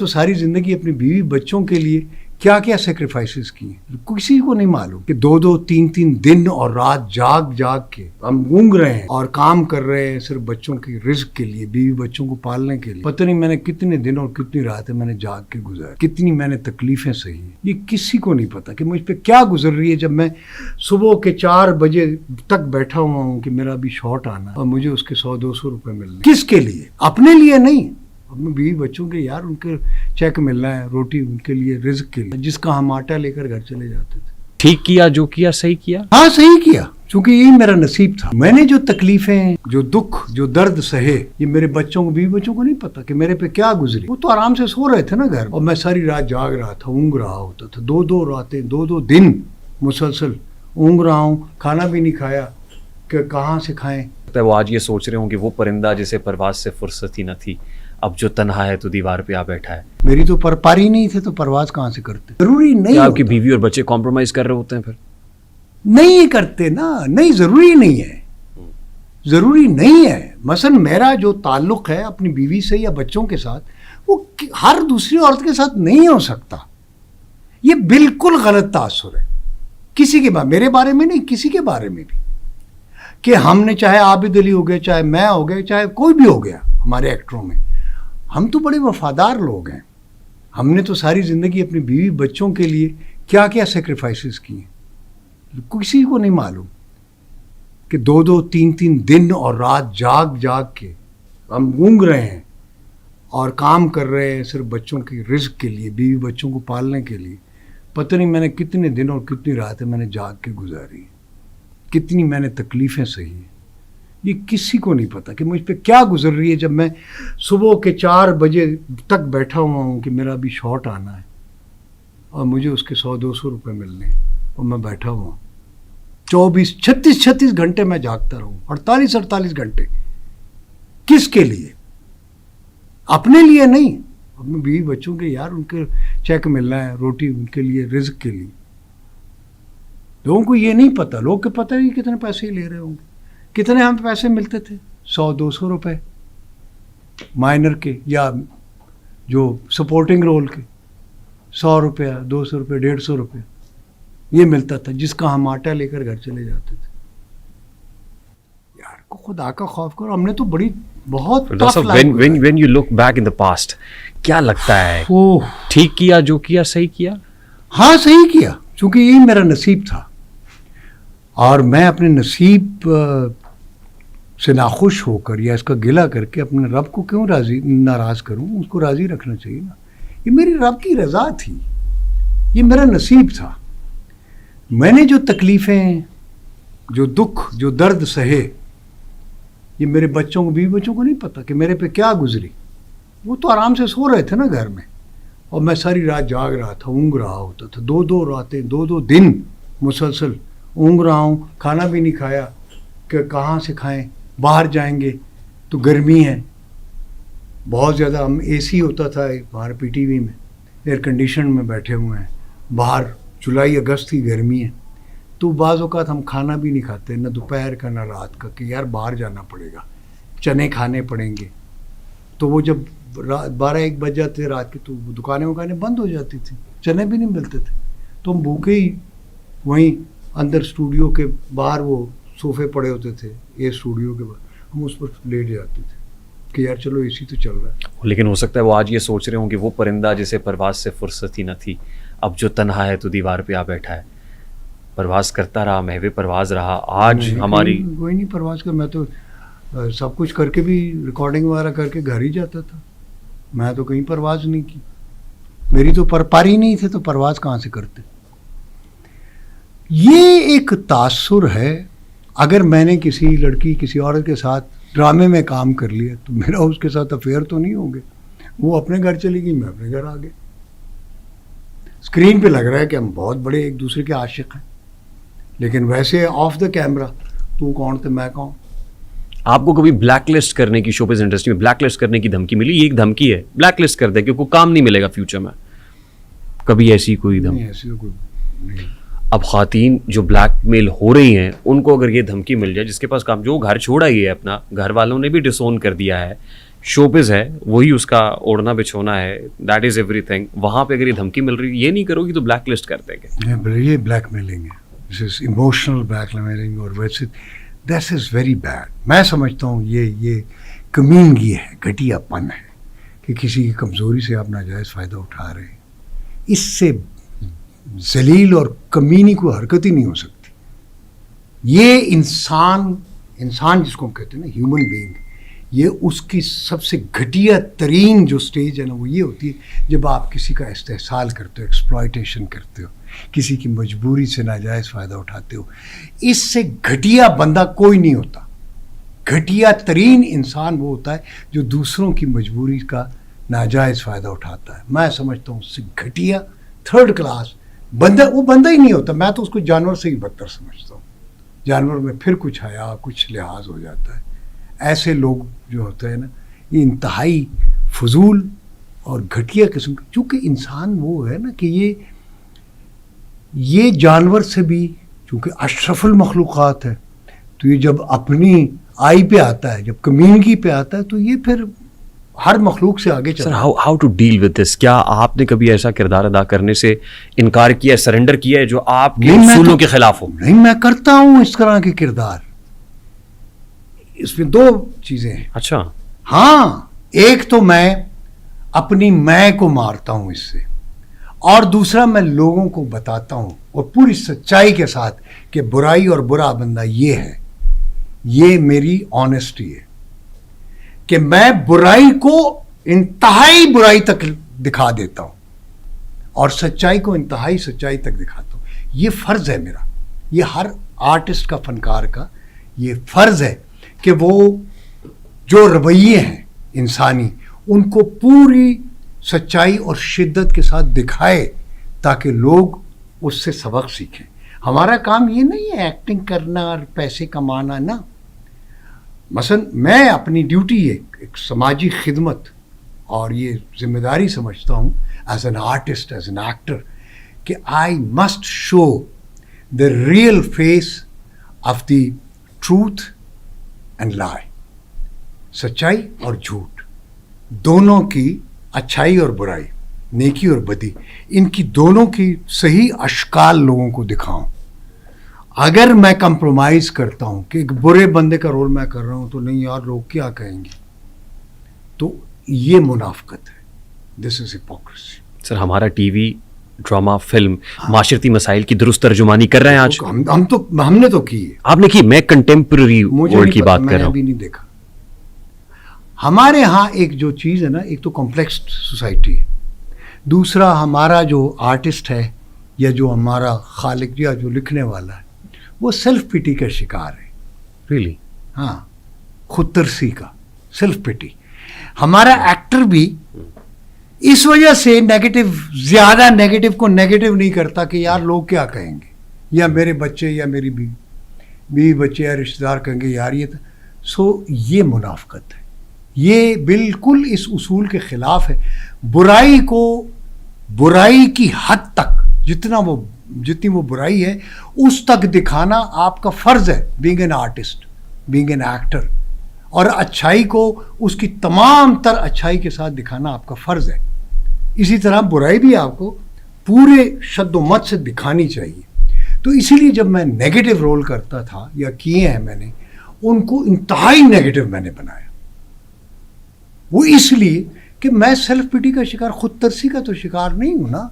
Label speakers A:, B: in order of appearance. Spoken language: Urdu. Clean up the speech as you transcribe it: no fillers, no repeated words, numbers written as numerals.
A: تو ساری زندگی اپنی بیوی بچوں کے لیے کیا کیا سیکریفائسز کی ہیں کسی کو نہیں معلوم کہ 2-3 دن اور رات جاگ کے ہم گونگ رہے ہیں اور کام کر رہے ہیں صرف بچوں کی رزق کے لیے, بیوی بچوں کو پالنے کے لیے. پتہ نہیں میں نے کتنے دن اور کتنی راتیں میں نے جاگ کے گزاری, کتنی میں نے تکلیفیں سہی. یہ کسی کو نہیں پتا کہ مجھ پہ کیا گزر رہی ہے جب میں صبح کے 4 بجے تک بیٹھا ہوا ہوں کہ میرا ابھی شارٹ آنا اور مجھے اس کے 100-200 روپے ملنے. کس کے لیے؟ اپنے لیے نہیں, اپنے بیوی بچوں کے یار ان کے چیک ملنا ہے, روٹی ان کے لیے, رزق کے لیے, جس کا ہم آٹا لے کر گھر چلے جاتے تھے.
B: ٹھیک کیا جو کیا, صحیح کیا.
A: ہاں صحیح کیا, چونکہ یہی میرا نصیب تھا. میں نے جو تکلیفیں, جو دکھ, جو درد سہے, یہ میرے بچوں کو, بیوی بچوں کو نہیں پتا کہ میرے پہ کیا گزری. وہ تو آرام سے سو رہے تھے نا گھر, اور میں ساری رات جاگ رہا تھا, اونگ رہا ہوتا تھا. 2 راتیں, 2 دن مسلسل اونگ رہا ہوں, کھانا بھی نہیں کھایا کہ کہاں سے کھائیں.
B: وہ آج یہ سوچ رہے ہوں کہ وہ پرندہ جسے پرواز سے فرصت ہی نہ تھی, اب جو تنہا ہے تو دیوار پہ آ بیٹھا ہے.
A: میری تو پاری نہیں تھے تو پرواز کہاں سے کرتے. ضروری نہیں
B: آپ کی بیوی اور بچے کمپرومائز کر رہے ہوتے ہیں, پھر
A: نہیں کرتے نا. نہیں, ضروری نہیں ہے, ضروری نہیں ہے. مثلا میرا جو تعلق ہے اپنی بیوی سے یا بچوں کے ساتھ, وہ ہر دوسری عورت کے ساتھ نہیں ہو سکتا. یہ بالکل غلط تاثر ہے کسی کے بارے, میرے بارے میں نہیں, کسی کے بارے میں بھی, کہ ہم نے چاہے عابد علی ہو گئے, چاہے میں ہو گئے, چاہے کوئی بھی ہو گیا ہمارے ایکٹروں میں, ہم تو بڑے وفادار لوگ ہیں. ہم نے تو ساری زندگی اپنی بیوی بچوں کے لیے کیا کیا سیکریفائسز کی ہیں کسی کو نہیں معلوم. کہ 2-3 دن اور رات جاگ کے ہم گونگ رہے ہیں اور کام کر رہے ہیں صرف بچوں کی رزق کے لیے, بیوی بچوں کو پالنے کے لیے. پتہ نہیں میں نے کتنے دن اور کتنی راتیں میں نے جاگ کے گزاری, کتنی میں نے تکلیفیں سہی. یہ کسی کو نہیں پتا کہ مجھ پہ کیا گزر رہی ہے جب میں صبح کے 4 بجے تک بیٹھا ہوا ہوں کہ میرا ابھی شارٹ آنا ہے اور مجھے اس کے 100-200 روپے ملنے, اور میں بیٹھا ہوا ہوں 36 گھنٹے میں جاگتا رہوں, 48 گھنٹے. کس کے لیے؟ اپنے لیے نہیں, اپنے بیوی بچوں کے یار ان کے چیک ملنا ہے, روٹی ان کے لیے, رزق کے لیے. لوگوں کو یہ نہیں پتا, لوگ کے پتہ نہیں کتنے پیسے ہی لے رہے ہوں گے. کتنے ہم پیسے ملتے تھے؟ 100-200 روپے مائنر کے, یا جو سپورٹنگ رول کے 100 روپے, 200 روپے, 150 روپے یہ ملتا تھا, جس کا ہم آٹا لے کر گھر چلے جاتے تھے. یار کو خدا کا خوف کرو. ہم نے تو بہت
B: when you look back in the past, کیا لگتا ہے ٹھیک کیا جو کیا, صحیح کیا.
A: ہاں صحیح کیا, چونکہ یہی میرا نصیب تھا, اور میں اپنے نصیب سے ناخوش ہو کر یا اس کا گلہ کر کے اپنے رب کو کیوں ناراض کروں. اس کو راضی رکھنا چاہیے نا. یہ میری رب کی رضا تھی, یہ میرا نصیب تھا. میں نے جو تکلیفیں, جو دکھ, جو درد سہے, یہ میرے بچوں کو, بیوی بچوں کو نہیں پتا کہ میرے پہ کیا گزری. وہ تو آرام سے سو رہے تھے نا گھر میں, اور میں ساری رات جاگ رہا تھا, اونگ رہا ہوتا تھا. 2 راتیں, 2 دن مسلسل اونگ رہا ہوں, کھانا بھی نہیں کھایا کہ کہاں سے کھائیں. باہر جائیں گے تو گرمی ہے بہت زیادہ. ہم اے سی ہوتا تھا باہر پی ٹی وی میں, ایئر کنڈیشن میں بیٹھے ہوئے ہیں باہر, جولائی اگست کی گرمی ہے. تو بعض اوقات ہم کھانا بھی نہیں کھاتے, نہ دوپہر کا نہ رات کا, کہ یار باہر جانا پڑے گا, چنے کھانے پڑیں گے. تو وہ جب 12-1 بج جاتے رات کے, تو دکانیں بند ہو جاتی تھیں, چنے بھی نہیں ملتے تھے. تو ہم بھوکے ہی وہیں اندر اسٹوڈیو کے باہر وہ صوفے پڑے ہوتے تھے, یہ اسٹوڈیو کے باہر, ہم اس پر لیٹ جاتے تھے کہ یار چلو اے سی تو چل رہا ہے.
B: لیکن ہو سکتا ہے وہ آج یہ سوچ رہے ہوں کہ وہ پرندہ جسے پرواز سے فرصت ہی نہ تھی, اب جو تنہا ہے تو دیوار پہ آ بیٹھا ہے. پرواز کرتا رہا, محو پرواز رہا. آج ہماری
A: کوئی نہیں پرواز کر, میں تو سب کچھ کر کے بھی, ریکارڈنگ وغیرہ کر کے گھر ہی جاتا تھا. میں تو کہیں پرواز نہیں کی. میری تو پاری نہیں تھے تو پرواز کہاں سے کرتے. یہ ایک تاثر ہے. اگر میں نے کسی لڑکی, کسی عورت کے ساتھ ڈرامے میں کام کر لیا تو میرا اس کے ساتھ افیئر تو نہیں ہوں گے. وہ اپنے گھر چلی گئی, میں اپنے گھر آ گیا. اسکرین پہ لگ رہا ہے کہ ہم بہت بڑے ایک دوسرے کے عاشق ہیں, لیکن ویسے آف دا کیمرہ تو کون تھے, میں کون.
B: آپ کو کبھی بلیک لسٹ کرنے کی, شو بزنس انڈسٹری میں بلیک لسٹ کرنے کی دھمکی ملی؟ یہ ایک دھمکی ہے, بلیک لسٹ کر دے کیونکہ کام نہیں ملے گا فیوچر میں. کبھی ایسی کوئی دھمکی؟
A: ایسی کوئی نہیں.
B: اب خواتین جو بلیک میل ہو رہی ہیں ان کو اگر یہ دھمکی مل جائے, جس کے پاس کام, جو گھر چھوڑا ہی ہے اپنا, گھر والوں نے بھی ڈسون کر دیا ہے شوبز ہے وہی اس کا اوڑھنا بچھونا ہے, دیٹ از ایوری تھنگ. وہاں پہ اگر یہ دھمکی مل رہی ہے, یہ نہیں کرو گی تو بلیک لسٹ کر دیں گے.
A: یہ بلیک میلنگ ہے, دس از ایموشنل بلیک میلنگ, اور ویسے دس از ویری بیڈ. میں سمجھتا ہوں یہ کمینگی ہے, گھٹیا پن ہے کہ کسی کی کمزوری سے آپ ناجائز فائدہ اٹھا رہے ہیں. اس سے ذلیل اور کمینی کوئی حرکت ہی نہیں ہو سکتی. یہ انسان جس کو ہم کہتے ہیں نا, ہیومن بینگ, یہ اس کی سب سے گھٹیا ترین جو سٹیج ہے نا, وہ یہ ہوتی ہے جب آپ کسی کا استحصال کرتے ہو, ایکسپلائٹیشن کرتے ہو, کسی کی مجبوری سے ناجائز فائدہ اٹھاتے ہو. اس سے گھٹیا بندہ کوئی نہیں ہوتا. گھٹیا ترین انسان وہ ہوتا ہے جو دوسروں کی مجبوری کا ناجائز فائدہ اٹھاتا ہے. میں سمجھتا ہوں اس سے گھٹیا تھرڈ کلاس بندہ وہ بندہ ہی نہیں ہوتا. میں تو اس کو جانور سے ہی بدتر سمجھتا ہوں. جانور میں پھر کچھ حیا کچھ لحاظ ہو جاتا ہے. ایسے لوگ جو ہوتے ہیں نا, یہ انتہائی فضول اور گھٹیا قسم کے, چونکہ انسان وہ ہے نا کہ یہ جانور سے بھی چونکہ اشرف المخلوقات ہے, تو یہ جب اپنی آئی پہ آتا ہے, جب کمینگی پہ آتا ہے, تو یہ پھر ہر مخلوق سے آگے چلتا ہے.
B: Sir how to deal with this? کیا آپ نے کبھی ایسا کردار ادا کرنے سے انکار کیا ہے, سرنڈر کیا ہے جو آپ کے اصولوں کے خلاف ہو؟
A: نہیں, میں کرتا ہوں اس طرح کے کردار. اس میں دو چیزیں ہیں.
B: اچھا.
A: ہاں, ایک تو میں اپنی میں کو مارتا ہوں اس سے, اور دوسرا میں لوگوں کو بتاتا ہوں اور پوری سچائی کے ساتھ کہ برائی اور برا بندہ یہ ہے. یہ میری آنیسٹی ہے کہ میں برائی کو انتہائی برائی تک دکھا دیتا ہوں اور سچائی کو انتہائی سچائی تک دکھاتا ہوں. یہ فرض ہے میرا, یہ ہر آرٹسٹ کا, فنکار کا یہ فرض ہے کہ وہ جو رویے ہیں انسانی ان کو پوری سچائی اور شدت کے ساتھ دکھائے تاکہ لوگ اس سے سبق سیکھیں. ہمارا کام یہ نہیں ہے ایکٹنگ کرنا اور پیسے کمانا نا. مثلا میں اپنی ڈیوٹی ایک سماجی خدمت اور یہ ذمہ داری سمجھتا ہوں as an artist, as an actor, کہ I must show the real face of the truth and lie. سچائی اور جھوٹ دونوں کی, اچھائی اور برائی, نیکی اور بدی, ان کی دونوں کی صحیح اشکال لوگوں کو دکھاؤں. اگر میں کمپرومائز کرتا ہوں کہ ایک برے بندے کا رول میں کر رہا ہوں تو نہیں یار لوگ کیا کہیں گے, تو یہ منافقت ہے. دس از ہپوکریسی.
B: سر ہمارا ٹی وی, ڈرامہ, فلم معاشرتی مسائل کی درست ترجمانی کر رہے ہیں آج.
A: ہم نے تو کی ہے.
B: آپ نے کی, میں کنٹمپرری ورلڈ کی بات کر رہا ہوں.
A: میں نے نہیں دیکھا. ہمارے ہاں ایک جو چیز ہے نا, ایک تو کمپلیکس سوسائٹی ہے, دوسرا ہمارا جو آرٹسٹ ہے یا جو ہمارا خالق یا جو لکھنے والا ہے وہ سیلف پٹی کا شکار ہے.
B: ریئلی؟
A: ہاں, خود ترسی کا, سیلف پٹی. ہمارا ایکٹر بھی اس وجہ سے نیگیٹو, زیادہ نیگیٹو کو نیگیٹو نہیں کرتا کہ یار لوگ کیا کہیں گے, یا میرے بچے یا میری بیوی بچے یا رشتہ دار کہیں گے یار یہ. سو یہ منافقت ہے, یہ بالکل اس اصول کے خلاف ہے. برائی کو, برائی کی حد تک جتنی وہ برائی ہے اس تک دکھانا آپ کا فرض ہے, being an artist, being an actor. اور اچھائی کو اس کی تمام تر اچھائی کے ساتھ دکھانا آپ کا فرض ہے. اسی طرح برائی بھی آپ کو پورے شد و مت سے دکھانی چاہیے. تو اسی لیے جب میں نیگیٹو رول کرتا تھا یا کیے ہیں میں نے, ان کو انتہائی نیگیٹو میں نے بنایا. وہ اس لیے کہ میں سیلف پٹی کا شکار, خود ترسی کا تو شکار نہیں ہوں نا.